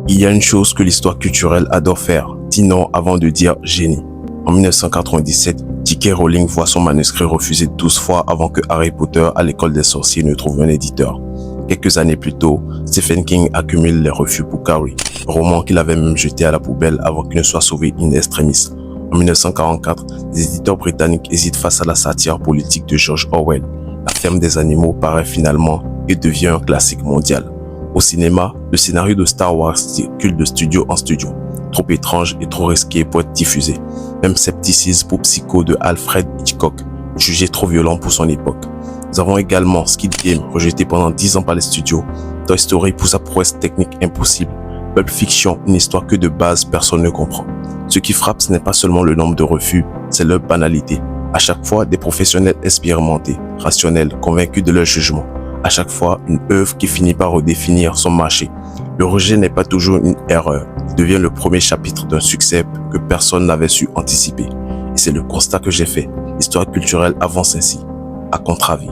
Il y a une chose que l'histoire culturelle adore faire, dit non avant de dire génie. En 1997, J.K. Rowling voit son manuscrit refusé 12 fois avant que Harry Potter à l'école des sorciers ne trouve un éditeur. Quelques années plus tôt, Stephen King accumule les refus pour Carrie, roman qu'il avait même jeté à la poubelle avant qu'il ne soit sauvé in extremis. En 1944, les éditeurs britanniques hésitent face à la satire politique de George Orwell. La ferme des animaux paraît finalement et devient un classique mondial. Au cinéma, le scénario de Star Wars circule de studio en studio, trop étrange et trop risqué pour être diffusé. Même scepticisme pour Psycho de Alfred Hitchcock, jugé trop violent pour son époque. Nous avons également Squid Game, rejeté pendant 10 ans par les studios, Toy Story pour sa prouesse technique impossible, Pulp Fiction, une histoire que de base personne ne comprend. Ce qui frappe, ce n'est pas seulement le nombre de refus, c'est leur banalité. À chaque fois, des professionnels expérimentés, rationnels, convaincus de leur jugement. À chaque fois, une œuvre qui finit par redéfinir son marché. Le rejet n'est pas toujours une erreur, il devient le premier chapitre d'un succès que personne n'avait su anticiper. Et c'est le constat que j'ai fait. L'histoire culturelle avance ainsi, à contre-avis.